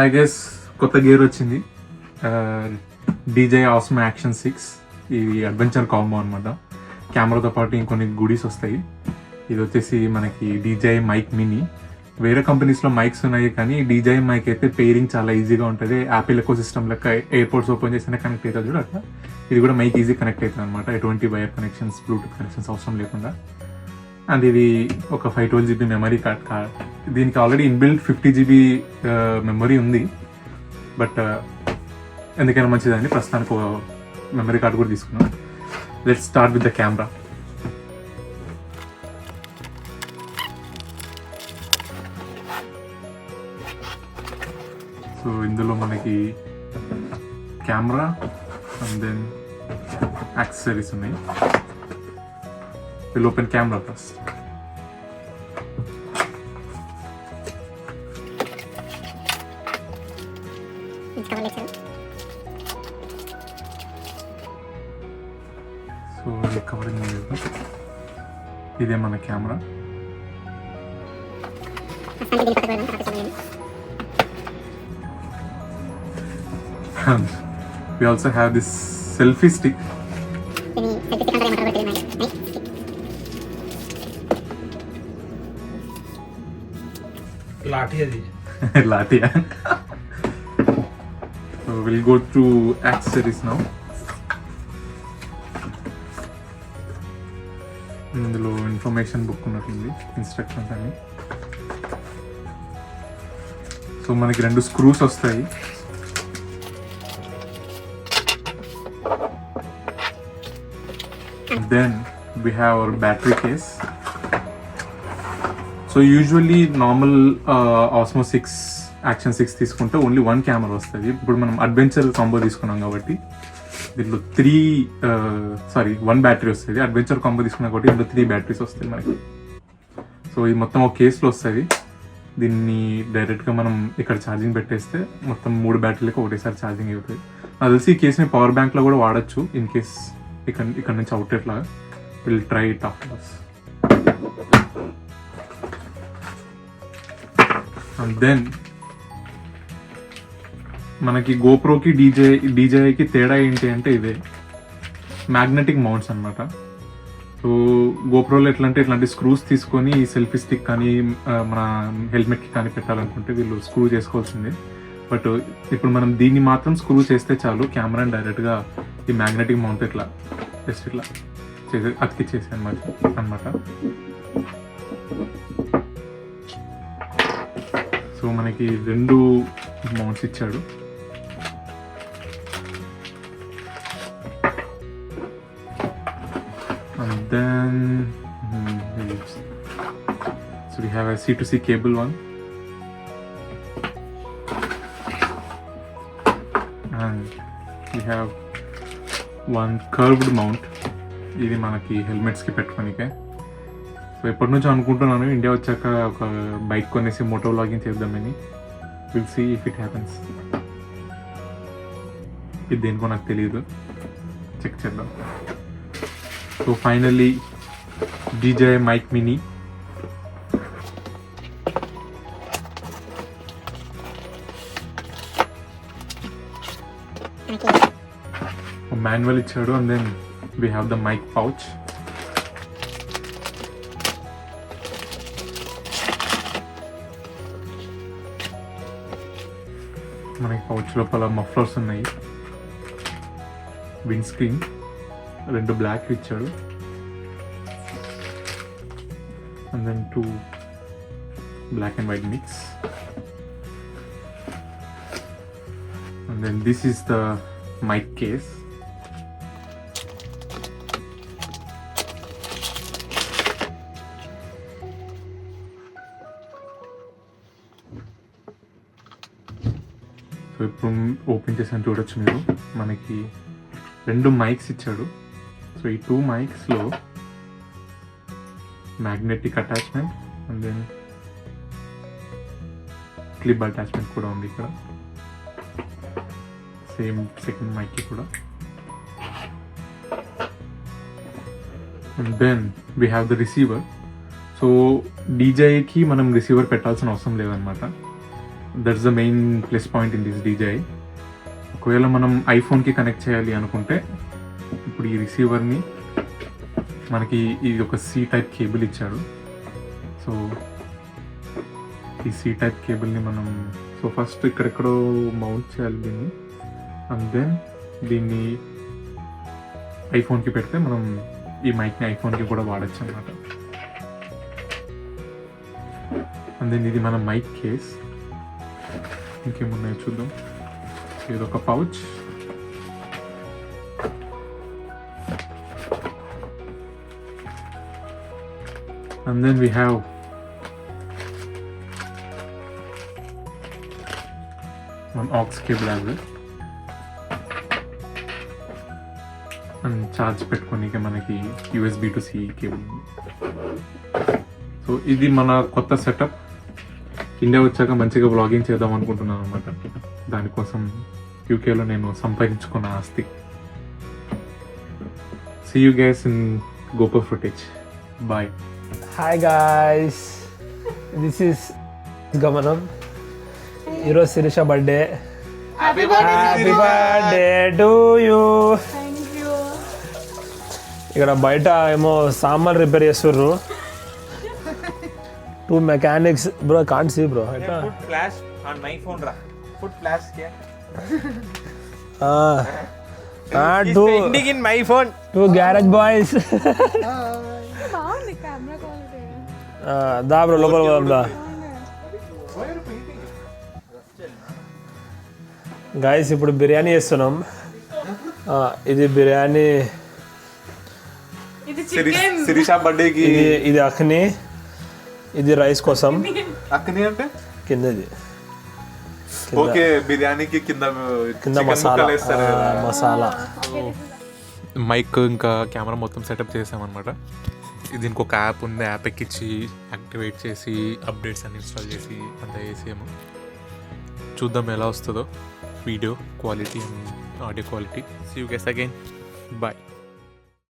I guess కొత్త gear వచ్చింది, DJI Osmo Action 6. ఇది అడ్వెంచర్ కాంబో అనమాట. కెమెరాతో పాటు ఇంకొన్ని గుడీస్ వస్తాయి. ఇది వచ్చేసి మనకి DJI మైక్ మినీ. వేరే కంపెనీస్లో మైక్స్ ఉన్నాయి, కానీ DJI మైక్ అయితే పేరింగ్ చాలా ఈజీగా ఉంటుంది. యాపిల్ ఎకో సిస్టమ్ లెక్క ఎయిర్పోర్ట్స్ ఓపెన్ చేసినా కనెక్ట్ అవుతుంది చూడ అట్లా. ఇది కూడా మైక్ ఈజీ కనెక్ట్ అవుతుంది అనమాట, ఎటువంటి వైర్ కనెక్షన్స్, బ్లూటూత్ కనెక్షన్స్ అవసరం లేకుండా. అండ్ ఇది ఒక 512 GB మెమరీ కార్డ్. దీనికి ఆల్రెడీ ఇన్బిల్ట్ 50 GB మెమరీ ఉంది, బట్ ఎందుకైనా మంచిదని ప్రస్తుతానికి మెమరీ కార్డ్ కూడా తీసుకున్నాం. Let's start with the camera. So ఇందులో మనకి కెమెరా అండ్ దెన్ యాక్సెసరీస్ ఉన్నాయి. Will open camera first. So covering ఇదే మన camera. We also have this selfie stick. Lathi. So we'll go through accessories now. ఇందులో information book ఉన్నట్టుంది, instructions అని. So మనకి 2 screws వస్తాయి. Then we have our battery case. So usually normal Osmo 6 Action 6 తీసుకుంటే only 1 camera వస్తుంది. ఇప్పుడు మనం adventure combo తీసుకున్నాం కాబట్టి దీంట్లో 1 బ్యాటరీ వస్తుంది. అడ్వెంచర్ కాంబో తీసుకున్నాం కాబట్టి ఇందులో 3 బ్యాటరీస్ వస్తాయి మనకి. సో ఇది మొత్తం ఒక కేసులో వస్తుంది. దీన్ని డైరెక్ట్గా మనం ఇక్కడ ఛార్జింగ్ పెట్టేస్తే మొత్తం 3 బ్యాటరీలకు ఒకటేసారి ఛార్జింగ్ అవుతుంది. నాకు తెలిసి ఈ కేసుని పవర్ బ్యాంక్లో కూడా వాడచ్చు ఇన్ కేస్ ఇక్కడ నుంచి అవుట్లెట్ లాగా. Will try it afterwards. And then మనకి గోప్రోకి DJIకి తేడా ఏంటి అంటే ఇదే మ్యాగ్నెటిక్ మౌంట్స్ అనమాట. సో గోప్రోలో ఎట్లా అంటే ఇట్లాంటి స్క్రూస్ తీసుకొని సెల్ఫీ స్టిక్ కానీ మన హెల్మెట్కి కానీ పెట్టాలనుకుంటే వీళ్ళు స్క్రూ చేసుకోవాల్సిందే. బట్ ఇప్పుడు మనం దీన్ని మాత్రం స్క్రూ చేస్తే చాలు, కెమెరాని డైరెక్ట్గా ఈ మ్యాగ్నెటిక్ మౌంట్ ఇట్లా జస్ట్ ఇట్లా అతికిచ్చేసి అనమాట. సో మనకి 2 మౌంట్స్ ఇచ్చాడు. And then so we have a C2C cable one, and we have one curved mount. ఇది మనకి హెల్మెట్స్కి పెట్టుకోనికే. సో ఎప్పటి నుంచో అనుకుంటున్నాను ఇండియా వచ్చాక ఒక బైక్ కొనేసి మోటో వ్లాగింగ్ చేద్దామని. Will see if it happens. ఇది దేనికో నాకు తెలియదు, చెక్ చేద్దాం. So finally DJI mic mini. Manual ఇచ్చాడు. And then we have the mic pouch. మనకి పౌచ్ లోపల మఫ్లర్స్ ఉన్నాయి, విండ్ స్క్రీన్, 2 బ్లాక్ ఇచ్చాడు, and then 2 black and white mix, and then this is the mic case. So ఇప్పుడు open చేసాను చూడొచ్చు మీరు. మనకి 2 మైక్స్ ఇచ్చాడు. సో ఈ 2 మైక్స్లో magnetic attachment and then clip attachment కూడా ఉంది ఇక్కడ. సేమ్ సెకండ్ మైక్కి కూడా. And then we have the receiver. So DJIకి మనం రిసీవర్ పెట్టాల్సిన అవసరం లేదనమాట. That's the main plus point in this DJI. ఒకవేళ మనం ఐఫోన్కి కనెక్ట్ చేయాలి అనుకుంటే ఇప్పుడు ఈ రిసీవర్ని మనకి ఇది ఒక C టైప్ కేబుల్ ఇచ్చాడు. సో ఈ C టైప్ కేబుల్ని మనం ఫస్ట్ ఇక్కడెక్కడో మౌంట్ చేయాలి దీన్ని, అండ్ దెన్ దీన్ని ఐఫోన్కి పెడితే మనం ఈ మైక్ని ఐఫోన్కి కూడా వాడచ్చు అన్నమాట. అండ్ దెన్ ఇది మన మైక్ కేస్. ఇంకేమున్నాయో చూద్దాం. ఇది ఒక pouch, and then we have one aux cable as well, and charge పెట్టుకోనికి మనకి USB to C cable. So ఇది మన కొత్త సెటప్. ఇండియా వచ్చాక మంచిగా బ్లాగింగ్ చేద్దాం అనుకుంటున్నాను అనమాట. దానికోసం యూకేలో నేను సంపాదించుకున్న ఆస్తి. See you guys in GoPro footage. Bye. Hi guys, this is Gamanam. ఈరోజు Shirisha birthday. Happy birthday to you. ఇక్కడ బయట ఏమో సామాన్ రిపేర్ చేస్తుర్రు. 2 mechanics bro, can't see bro. Put flash on my phone ra. Put flash here. He's pending in my phone. 2 garage boys. camera quality. The bro లోపల పోదాం దా. Guys ఇప్పుడు బిర్యానీ చేస్తున్నాం. ఇది బిర్యానీ, ఇది చికెన్. శిరీష బర్త్డేకి ఇది అక్ని, ఇది రైస్ కోసం అక్కని అంటే కిందది. ఓకే, బిర్యానీకి కింద కింద మసాలా మసాలా. మైక్ ఇంకా కెమెరా మొత్తం సెటప్ చేసామన్నమాట. దీనికి ఒక యాప్ ఉంది, యాప్ ఎక్కించి యాక్టివేట్ చేసి అప్డేట్స్ అన్ని ఇన్స్టాల్ చేసి అంతా చేసాము. చూద్దాం ఎలా వస్తుందో video quality, audio quality. See you guys again. Bye.